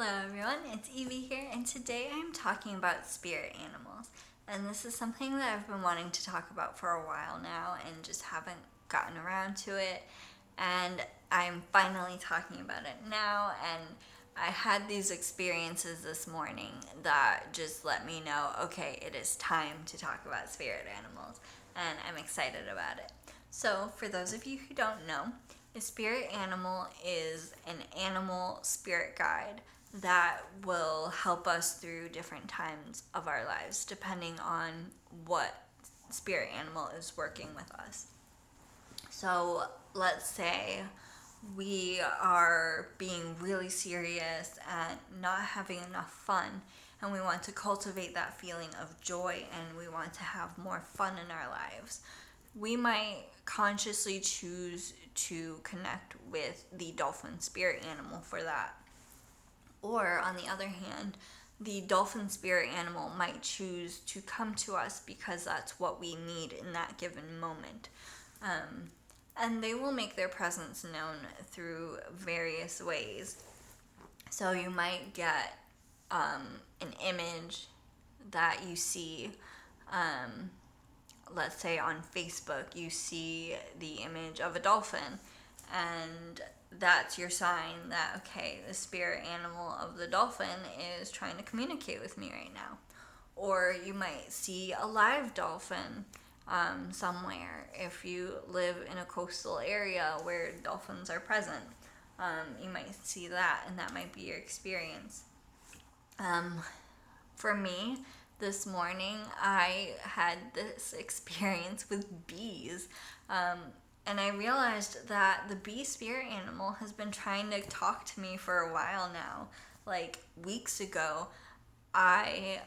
Hello everyone, it's Evie here, and today I'm talking about spirit animals. And this is something that I've been wanting to talk about for a while now and just haven't gotten around to it. And I'm finally talking about it now, and I had these experiences this morning that just let me know, okay, it is time to talk about spirit animals, and I'm excited about it. So, for those of you who don't know, a spirit animal is an animal spirit guide that will help us through different times of our lives, depending on what spirit animal is working with us. So, let's say we are being really serious and not having enough fun, and we want to cultivate that feeling of joy and we want to have more fun in our lives. We might consciously choose to connect with the dolphin spirit animal for that. Or, on the other hand, the dolphin spirit animal might choose to come to us because that's what we need in that given moment. And they will make their presence known through various ways. So you might get an image that you see, let's say on Facebook, you see the image of a dolphin, and that's your sign that, okay, the spirit animal of the dolphin is trying to communicate with me right now. Or you might see a live dolphin somewhere if you live in a coastal area where dolphins are present. You might see that, and that might be your experience. For me, this morning I had this experience with bees. And I realized that the bee spirit animal has been trying to talk to me for a while now. Like weeks ago, I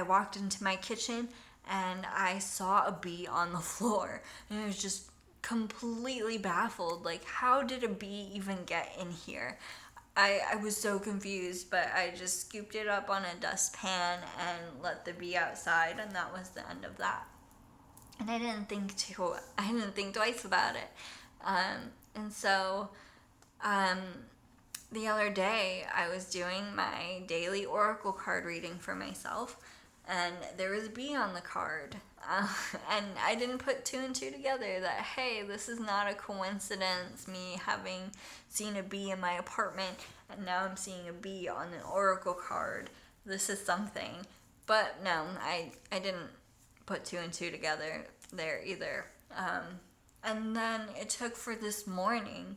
walked into my kitchen and I saw a bee on the floor, and I was just completely baffled. Like, how did a bee even get in here? I was so confused, but I just scooped it up on a dustpan and let the bee outside, and that was the end of that. And I didn't think twice about it. And so, um, the other day I was doing my daily oracle card reading for myself, and there was a bee on the card. And I didn't put two and two together that, hey, this is not a coincidence, me having seen a bee in my apartment, and now I'm seeing a bee on an oracle card. This is something. But no, I didn't put two and two together there either. And then it took for this morning,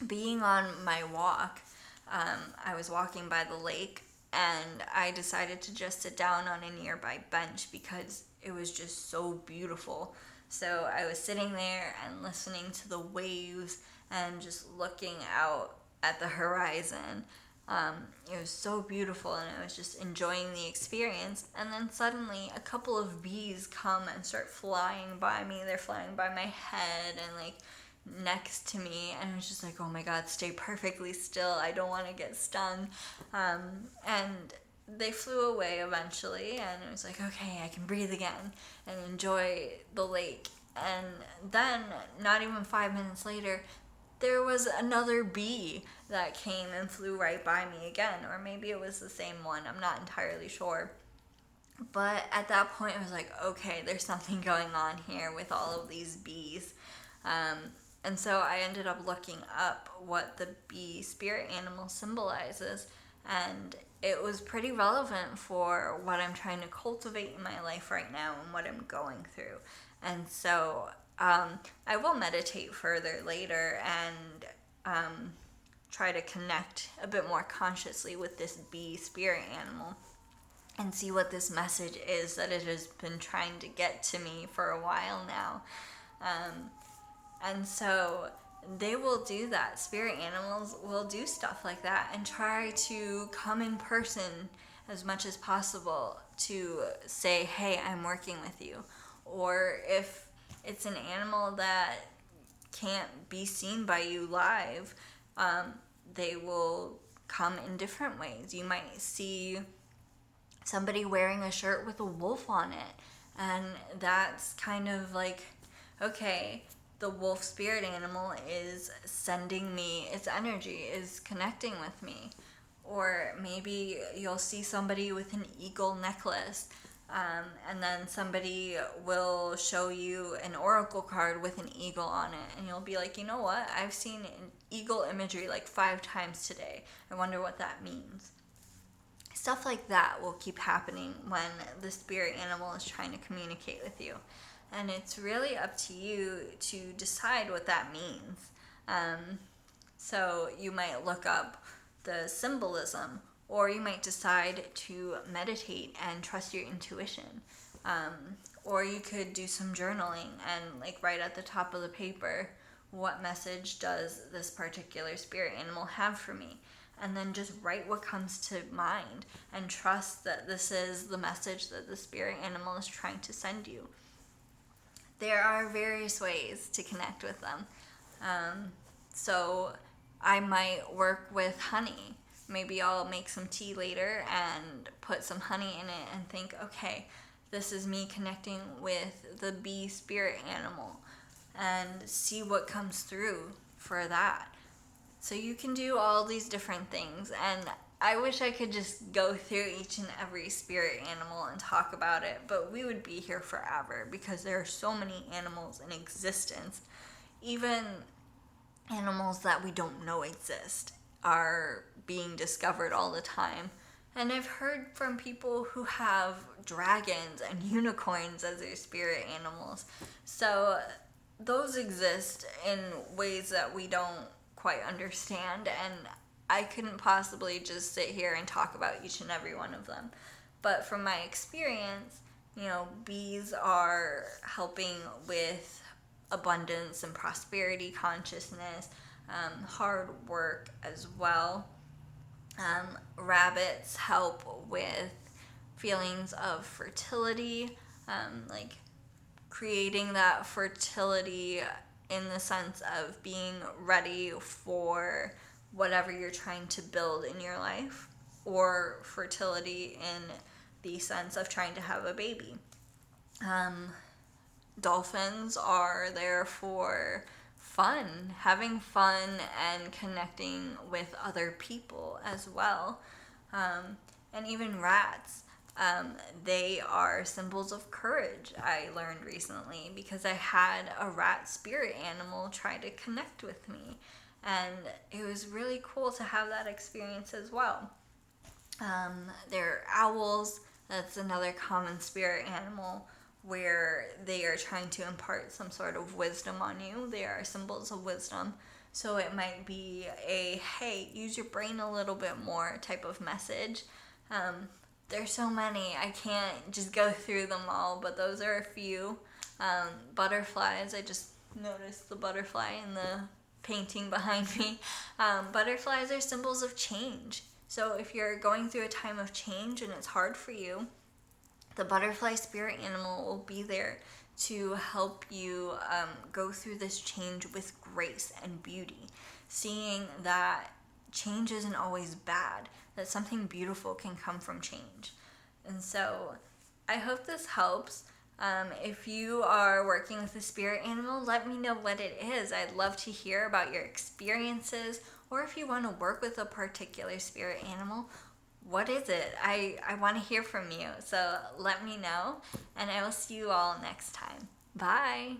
being on my walk, I was walking by the lake, and I decided to just sit down on a nearby bench because it was just so beautiful. So I was sitting there and listening to the waves and just looking out at the horizon. It was so beautiful, and I was just enjoying the experience. And then suddenly a couple of bees come and start flying by me. They're flying by my head and like next to me, and I was just like, oh my god, stay perfectly still, I don't want to get stung. And they flew away eventually, and I was like, okay, I can breathe again and enjoy the lake. And then, not even 5 minutes later, there was another bee that came and flew right by me again, or maybe it was the same one, I'm not entirely sure. But at that point, I was like, okay, there's something going on here with all of these bees. And so I ended up looking up what the bee spirit animal symbolizes, and it was pretty relevant for what I'm trying to cultivate in my life right now and what I'm going through. And so I will meditate further later and try to connect a bit more consciously with this bee spirit animal and see what this message is that it has been trying to get to me for a while now. And so they will do that. Spirit animals will do stuff like that and try to come in person as much as possible to say, hey, I'm working with you. Or if it's an animal that can't be seen by you live, they will come in different ways. You might see somebody wearing a shirt with a wolf on it, and that's kind of like, okay, the wolf spirit animal is sending me its energy, is connecting with me. Or maybe you'll see somebody with an eagle necklace, and then somebody will show you an oracle card with an eagle on it, and you'll be like, you know what? I've seen eagle imagery like 5 times today. I wonder what that means. Stuff like that will keep happening when the spirit animal is trying to communicate with you. And it's really up to you to decide what that means. So you might look up the symbolism, or you might decide to meditate and trust your intuition. Or you could do some journaling and like write at the top of the paper, what message does this particular spirit animal have for me? And then just write what comes to mind and trust that this is the message that the spirit animal is trying to send you. There are various ways to connect with them. So I might work with honey. Maybe I'll make some tea later and put some honey in it and think, okay, this is me connecting with the bee spirit animal, and see what comes through for that. So you can do all these different things, and I wish I could just go through each and every spirit animal and talk about it, but we would be here forever because there are so many animals in existence. Even animals that we don't know exist are being discovered all the time. And I've heard from people who have dragons and unicorns as their spirit animals. So those exist in ways that we don't quite understand, and I couldn't possibly just sit here and talk about each and every one of them. But from my experience, bees are helping with abundance and prosperity consciousness, hard work as well. Rabbits help with feelings of fertility, like creating that fertility in the sense of being ready for whatever you're trying to build in your life, or fertility in the sense of trying to have a baby. Dolphins are there for fun, having fun and connecting with other people as well. And even rats, they are symbols of courage, I learned recently, because I had a rat spirit animal try to connect with me. And it was really cool to have that experience as well. There are owls, that's another common spirit animal where they are trying to impart some sort of wisdom on you. They are symbols of wisdom. So it might be a, hey, use your brain a little bit more type of message. There's so many, I can't just go through them all, but those are a few. Butterflies, I just noticed the butterfly in the painting behind me. Butterflies are symbols of change. So if you're going through a time of change and it's hard for you, the butterfly spirit animal will be there to help you go through this change with grace and beauty, seeing that change isn't always bad, that something beautiful can come from change. And so I hope this helps. If you are working with a spirit animal, let me know what it is. I'd love to hear about your experiences, or if you want to work with a particular spirit animal, what is it? I want to hear from you. So let me know, and I will see you all next time. Bye.